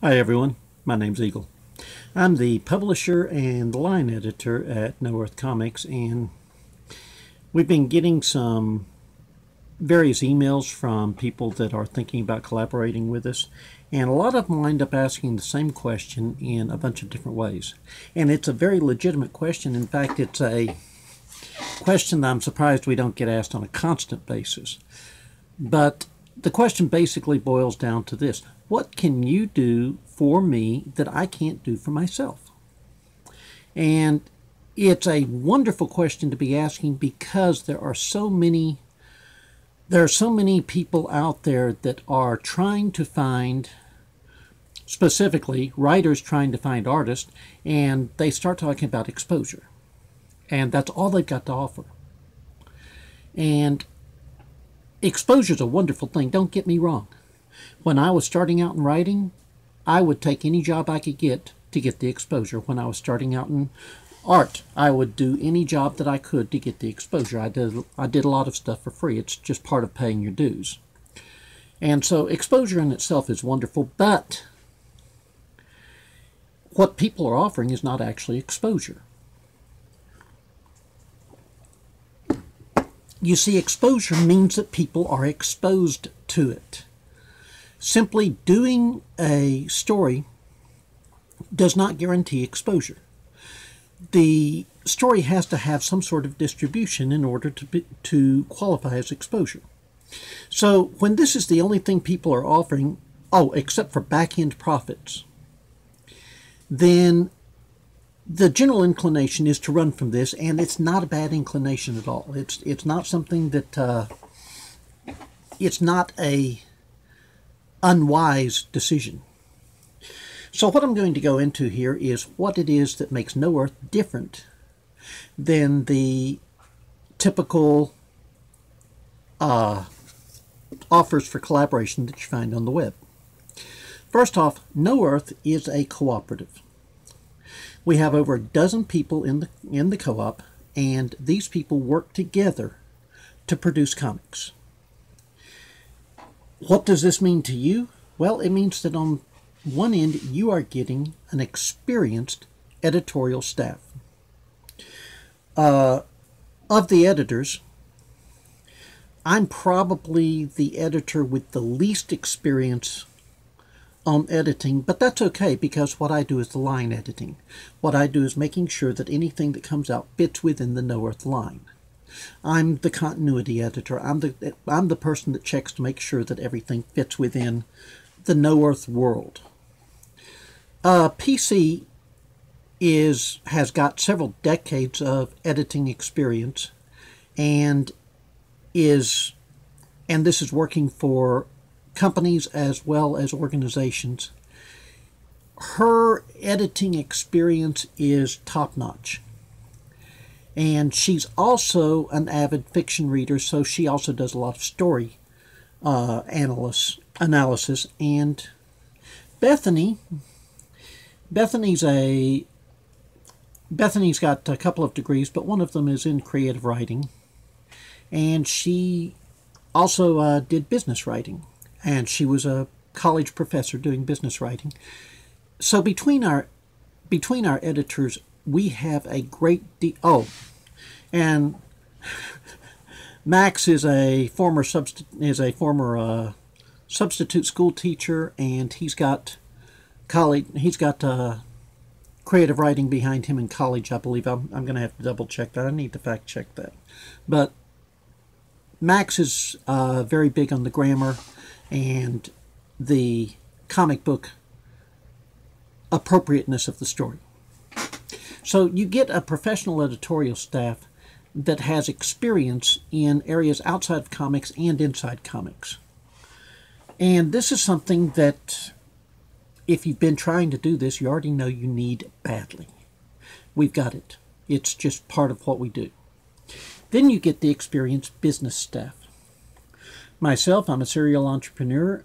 Hi everyone, my name's Eagle. I'm the publisher and the line editor at No Earth Comics, and we've been getting some various emails from people that are thinking about collaborating with us, and a lot of them wind up asking the same question in a bunch of different ways. And it's a very legitimate question. In fact, it's a question that I'm surprised we don't get asked on a constant basis. But the question basically boils down to this: what can you do for me that I can't do for myself? And it's a wonderful question to be asking because there are so many people out there that are trying to find, specifically writers trying to find artists, and they start talking about exposure. And that's all they've got to offer. And exposure is a wonderful thing, don't get me wrong. When I was starting out in writing, I would take any job I could get to get the exposure. When I was starting out in art, I would do any job that I could to get the exposure. I did a lot of stuff for free. It's just part of paying your dues. And so exposure in itself is wonderful, but what people are offering is not actually exposure. You see, exposure means that people are exposed to it. Simply doing a story does not guarantee exposure. The story has to have some sort of distribution in order to qualify as exposure. So when this is the only thing people are offering, except for back-end profits, then the general inclination is to run from this, and it's not a bad inclination at all. It's not something that it's not a unwise decision. So what I'm going to go into here is what it is that makes No Earth different than the typical offers for collaboration that you find on the web. First off, No Earth is a cooperative. We have over a dozen people in the co-op, and these people work together to produce comics. What does this mean to you? Well, it means that on one end, you are getting an experienced editorial staff. Of the editors, I'm probably the editor with the least experience on editing, but that's okay because what I do is the line editing. What I do is making sure that anything that comes out fits within the No Earth line. I'm the continuity editor. I'm the person that checks to make sure that everything fits within the No Earth world. PC has got several decades of editing experience, and this is working for companies as well as organizations. Her editing experience is top-notch. And she's also an avid fiction reader, so she also does a lot of story analysis. And Bethany's got a couple of degrees, but one of them is in creative writing. And she also did business writing. And she was a college professor doing business writing. So between our editors, we have a great deal. Oh, and Max is a former substitute school teacher, and he's got creative writing behind him in college, I believe. I'm going to have to double check that. I need to fact check that. But Max is very big on the grammar and the comic book appropriateness of the story. So you get a professional editorial staff that has experience in areas outside of comics and inside comics. And this is something that, if you've been trying to do this, you already know you need badly. We've got it. It's just part of what we do. Then you get the experienced business staff. Myself, I'm a serial entrepreneur.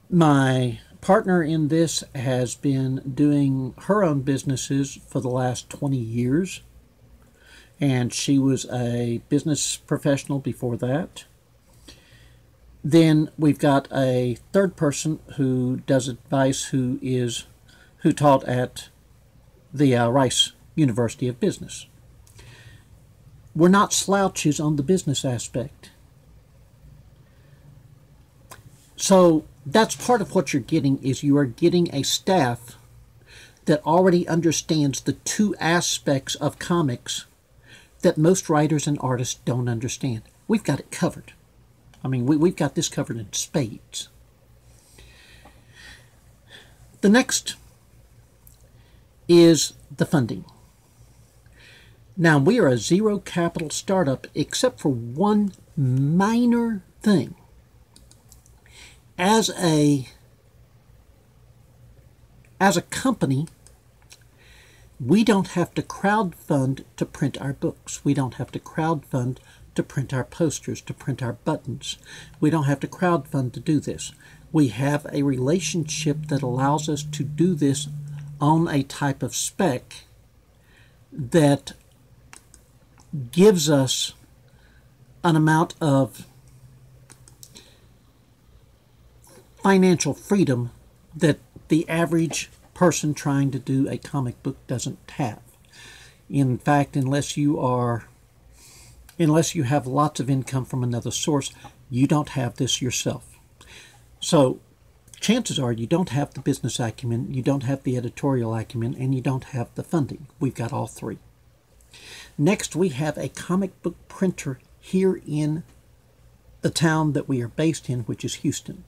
My partner in this has been doing her own businesses for the last 20 years, and she was a business professional before that. Then we've got a third person who does advice, who taught at the Rice University of Business. We're not slouches on the business aspect. So that's part of what you're getting, is you are getting a staff that already understands the two aspects of comics that most writers and artists don't understand. We've got it covered. I mean, we've got this covered in spades. The next is the funding. Now, we are a zero capital startup except for one minor thing. As a company, we don't have to crowdfund to print our books. We don't have to crowdfund to print our posters, to print our buttons. We don't have to crowdfund to do this. We have a relationship that allows us to do this on a type of spec that gives us an amount of financial freedom that the average person trying to do a comic book doesn't have. In fact, unless you have lots of income from another source, you don't have this yourself. So chances are you don't have the business acumen, you don't have the editorial acumen, and you don't have the funding. We've got all three. Next, we have a comic book printer here in the town that we are based in, which is Houston.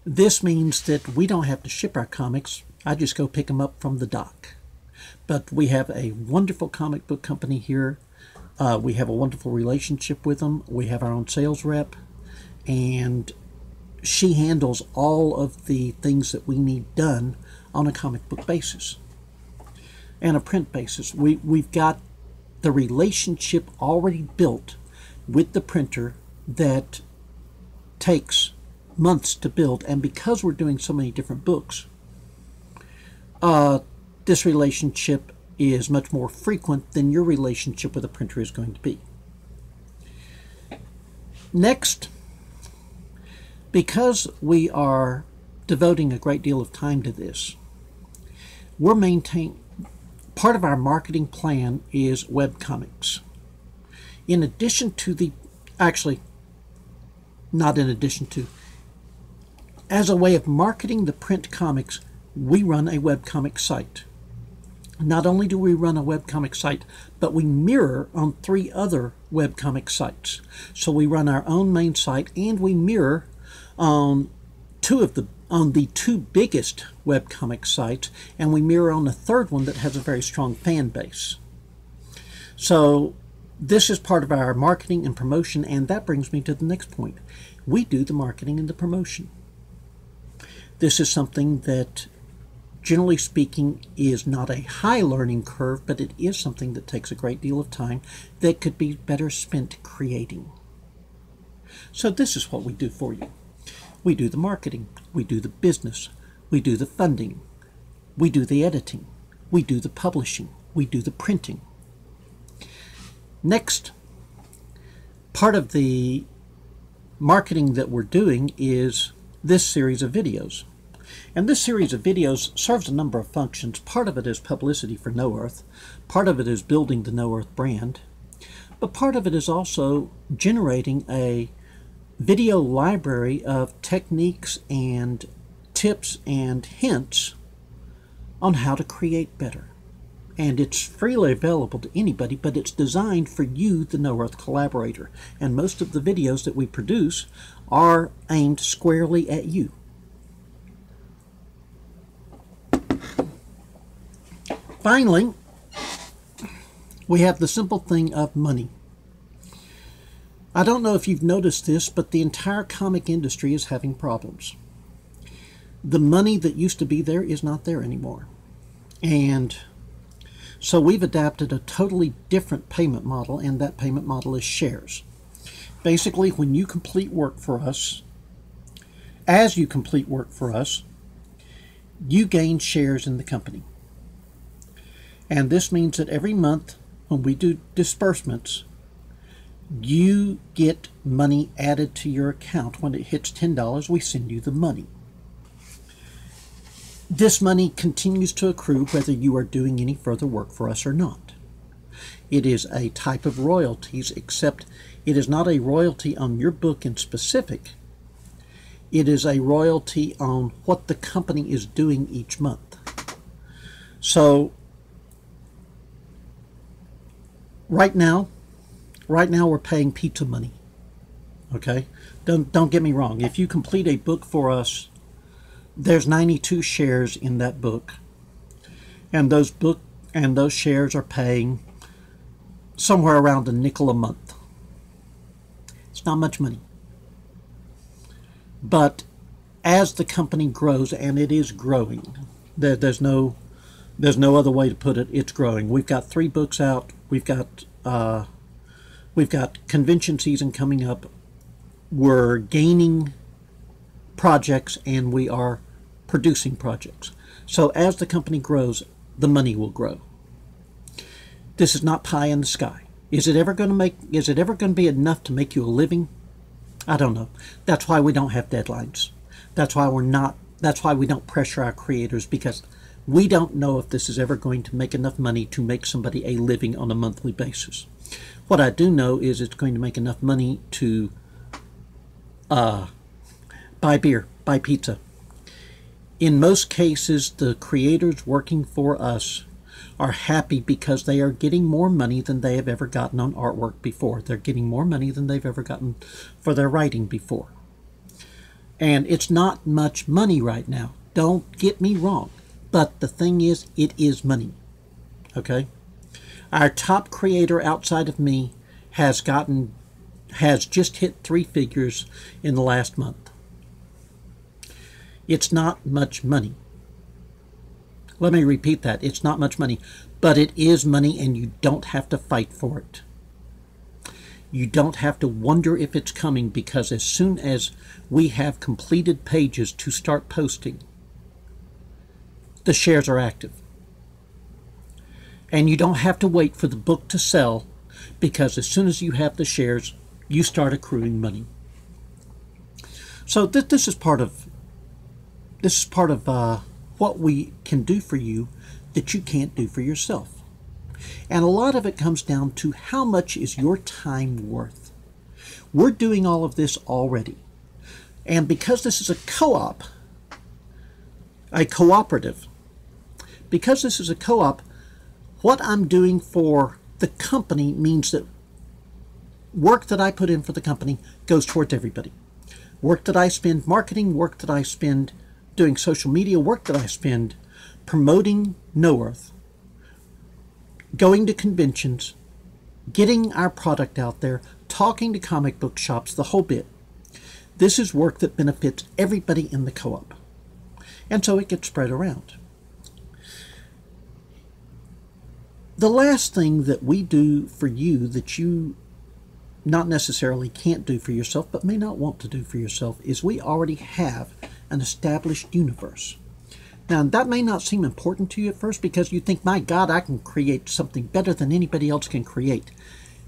This means that we don't have to ship our comics. I just go pick them up from the dock. But we have a wonderful comic book company here. We have a wonderful relationship with them. We have our own sales rep, and she handles all of the things that we need done on a comic book basis and a print basis. We've got the relationship already built with the printer that takes months to build, and because we're doing so many different books, this relationship is much more frequent than your relationship with a printer is going to be. Next, because we are devoting a great deal of time to this, we're maintaining, part of our marketing plan is webcomics. In addition to the, actually, not in addition to, as a way of marketing the print comics, we run a webcomic site. Not only do we run a webcomic site, but we mirror on 3 other webcomic sites. So we run our own main site, and we mirror on the 2 biggest webcomic sites, and we mirror on the 3rd one that has a very strong fan base. So this is part of our marketing and promotion, and that brings me to the next point. We do the marketing and the promotion. This is something that, generally speaking, is not a high learning curve, but it is something that takes a great deal of time that could be better spent creating. So this is what we do for you. We do the marketing, we do the business, we do the funding, we do the editing, we do the publishing, we do the printing. Next, part of the marketing that we're doing is this series of videos. And this series of videos serves a number of functions. Part of it is publicity for No Earth. Part of it is building the No Earth brand. But part of it is also generating a video library of techniques and tips and hints on how to create better. And it's freely available to anybody, but it's designed for you, the No Earth collaborator. And most of the videos that we produce are aimed squarely at you. Finally, we have the simple thing of money. I don't know if you've noticed this, but the entire comic industry is having problems. The money that used to be there is not there anymore. And so we've adapted a totally different payment model, and that payment model is shares. Basically, when you complete work for us, as you complete work for us, you gain shares in the company. And this means that every month when we do disbursements, You get money added to your account. When it hits $10, we send you the money. This money continues to accrue whether you are doing any further work for us or not. It is a type of royalties, except it is not a royalty on your book in specific. It is a royalty on what the company is doing each month. So right now we're paying pizza money. Okay? Don't get me wrong. If you complete a book for us, there's 92 shares in that book. And those shares are paying somewhere around a nickel a month. It's not much money. But as the company grows, and it is growing, there's no other way to put it, it's growing. We've got 3 books out. We've got convention season coming up. We're gaining projects and we are producing projects. So as the company grows, the money will grow. This is not pie in the sky. Is it ever going to be enough to make you a living? I don't know. That's why we don't have deadlines. That's why we don't pressure our creators, because we don't know if this is ever going to make enough money to make somebody a living on a monthly basis. What I do know is it's going to make enough money to buy beer, buy pizza. In most cases, the creators working for us are happy because they are getting more money than they have ever gotten on artwork before. They're getting more money than they've ever gotten for their writing before. And it's not much money right now. Don't get me wrong. But the thing is, it is money. Okay? Our top creator outside of me has just hit 3 figures in the last month. It's not much money. Let me repeat that. It's not much money, but it is money, and you don't have to fight for it. You don't have to wonder if it's coming, because as soon as we have completed pages to start posting, the shares are active. And you don't have to wait for the book to sell, because as soon as you have the shares, you start accruing money. So this is part of what we can do for you that you can't do for yourself. And a lot of it comes down to how much is your time worth. We're doing all of this already. And because this is a co-op, a cooperative, because this is a co-op, what I'm doing for the company means that work that I put in for the company goes towards everybody. Work that I spend marketing, work that I spend doing social media, work that I spend promoting No Earth, going to conventions, getting our product out there, talking to comic book shops, the whole bit. This is work that benefits everybody in the co-op. And so it gets spread around. The last thing that we do for you that you not necessarily can't do for yourself, but may not want to do for yourself, is we already have an established universe. Now, that may not seem important to you at first, because you think, my God, I can create something better than anybody else can create.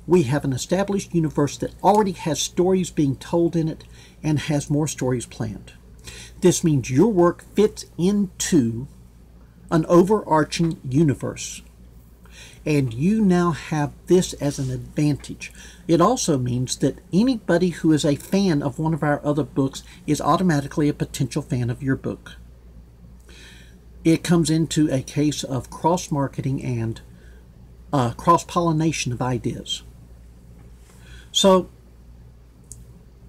We have an established universe that already has stories being told in it and has more stories planned. This means your work fits into an overarching universe, and you now have this as an advantage. It also means that anybody who is a fan of one of our other books is automatically a potential fan of your book. It comes into a case of cross-marketing and cross-pollination of ideas. So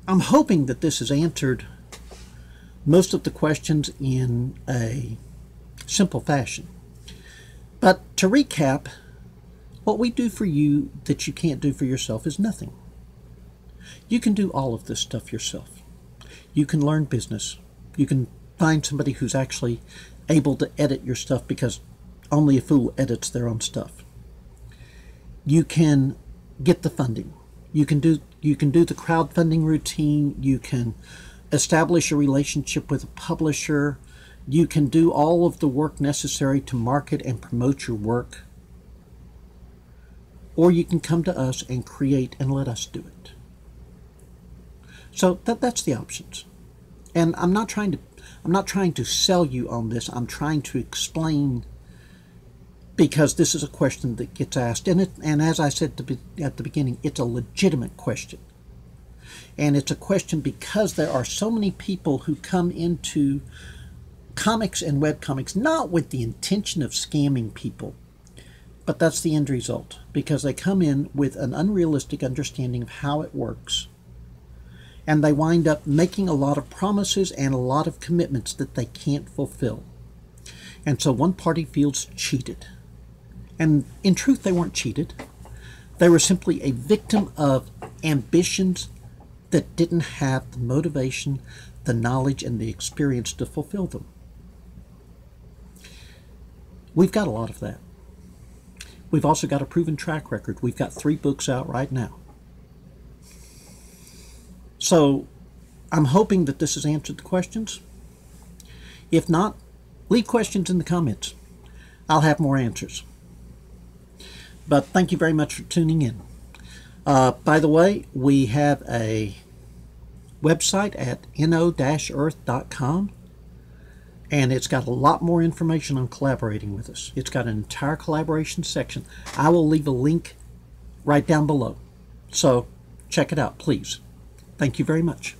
I'm hoping that this has answered most of the questions in a simple fashion. But to recap, what we do for you that you can't do for yourself is nothing. You can do all of this stuff yourself. You can learn business. You can find somebody who's actually able to edit your stuff, because only a fool edits their own stuff. You can get the funding. You can do the crowdfunding routine. You can establish a relationship with a publisher. You can do all of the work necessary to market and promote your work. or you can come to us and create and let us do it. So that's the options. And I'm not trying to sell you on this. I'm trying to explain, because this is a question that gets asked, and as I said at the beginning, it's a legitimate question. And it's a question because there are so many people who come into comics and webcomics not with the intention of scamming people, but that's the end result, because they come in with an unrealistic understanding of how it works, and they wind up making a lot of promises and a lot of commitments that they can't fulfill. And so one party feels cheated. And in truth, they weren't cheated. They were simply a victim of ambitions that didn't have the motivation, the knowledge, and the experience to fulfill them. We've got a lot of that. We've also got a proven track record. We've got 3 books out right now. So I'm hoping that this has answered the questions. If not, leave questions in the comments. I'll have more answers. But thank you very much for tuning in. By the way, we have a website at no-earth.com, and it's got a lot more information on collaborating with us. It's got an entire collaboration section. I will leave a link right down below. So check it out, please. Thank you very much.